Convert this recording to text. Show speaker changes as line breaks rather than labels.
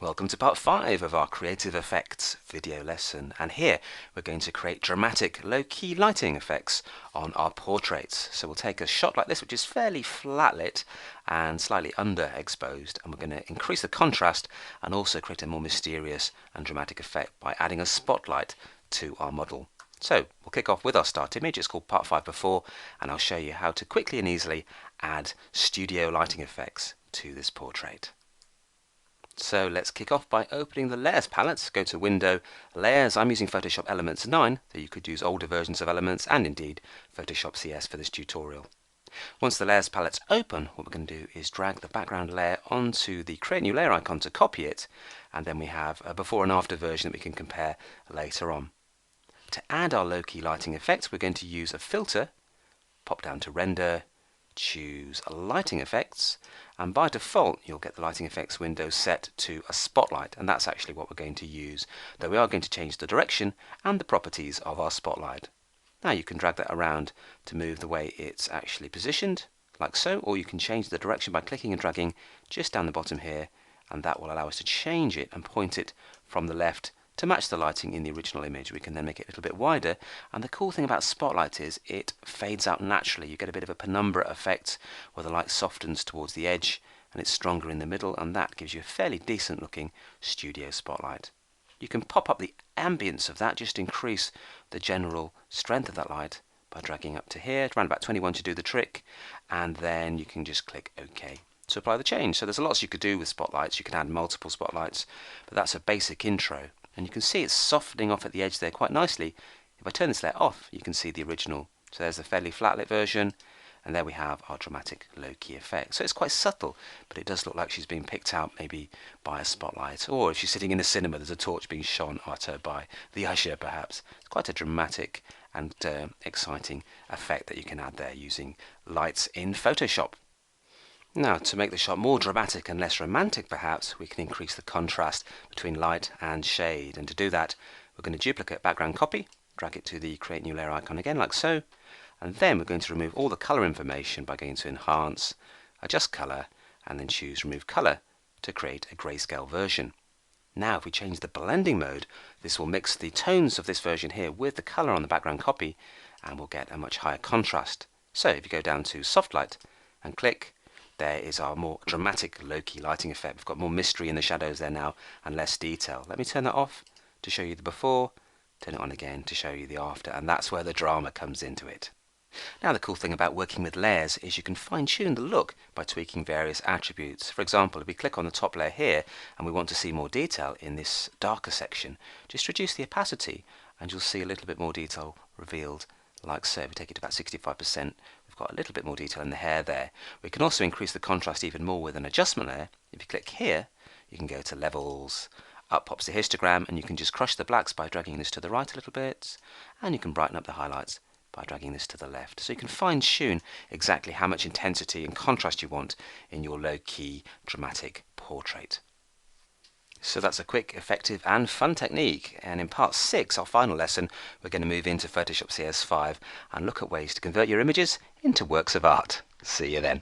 Welcome to part 5 of our Creative Effects video lesson, and here we're going to create dramatic low-key lighting effects on our portraits. So we'll take a shot like this, which is fairly flat lit and slightly underexposed, and we're going to increase the contrast and also create a more mysterious and dramatic effect by adding a spotlight to our model. So we'll kick off with our start image. It's called part 5 before, and I'll show you how to quickly and easily add studio lighting effects to this portrait. So let's kick off by opening the Layers palette. Go to Window, Layers. I'm using Photoshop Elements 9, so you could use older versions of Elements and indeed Photoshop CS for this tutorial. Once the Layers palette's open, what we're going to do is drag the background layer onto the Create New Layer icon to copy it, and then we have a before and after version that we can compare later on. To add our low-key lighting effects, we're going to use a filter, pop down to Render, choose Lighting Effects, and by default you'll get the Lighting Effects window set to a spotlight, and that's actually what we're going to use, though we are going to change the direction and the properties of our spotlight. Now you can drag that around to move the way it's actually positioned, like so, or you can change the direction by clicking and dragging just down the bottom here, and that will allow us to change it and point it from the left to match the lighting in the original image. We can then make it a little bit wider, and the cool thing about spotlight is it fades out naturally. You get a bit of a penumbra effect where the light softens towards the edge and it's stronger in the middle, and that gives you a fairly decent looking studio spotlight. You can pop up the ambience of that, just increase the general strength of that light by dragging up to here, around about 21 to do the trick, and then you can just click OK to apply the change. So there's lots you could do with spotlights. You can add multiple spotlights, but that's a basic intro. And you can see it's softening off at the edge there quite nicely. If I turn this layer off, you can see the original. So there's the fairly flat lit version, and there we have our dramatic low-key effect. So it's quite subtle, but it does look like she's being picked out maybe by a spotlight, or if she's sitting in a cinema, there's a torch being shone at her by the usher perhaps. It's quite a dramatic and exciting effect that you can add there using lights in Photoshop. Now, to make the shot more dramatic and less romantic perhaps, we can increase the contrast between light and shade, and to do that we're going to duplicate background copy, drag it to the Create New Layer icon again like so, and then we're going to remove all the colour information by going to Enhance, Adjust Colour, and then choose Remove Colour to create a grayscale version. Now if we change the blending mode, this will mix the tones of this version here with the colour on the background copy, and we'll get a much higher contrast. So if you go down to Soft Light and click, there is our more dramatic low-key lighting effect. We've got more mystery in the shadows there now and less detail. Let me turn that off to show you the before, turn it on again to show you the after, and that's where the drama comes into it. Now the cool thing about working with layers is you can fine-tune the look by tweaking various attributes. For example, if we click on the top layer here and we want to see more detail in this darker section, just reduce the opacity and you'll see a little bit more detail revealed like so. If we take it to about 65%, we've got a little bit more detail in the hair there. We can also increase the contrast even more with an adjustment layer. If you click here, you can go to Levels, up pops the histogram, and you can just crush the blacks by dragging this to the right a little bit, and you can brighten up the highlights by dragging this to the left. So you can fine-tune exactly how much intensity and contrast you want in your low-key dramatic portrait. So that's a quick, effective and fun technique, and in part 6, our final lesson, we're going to move into Photoshop CS5 and look at ways to convert your images into works of art. See you then.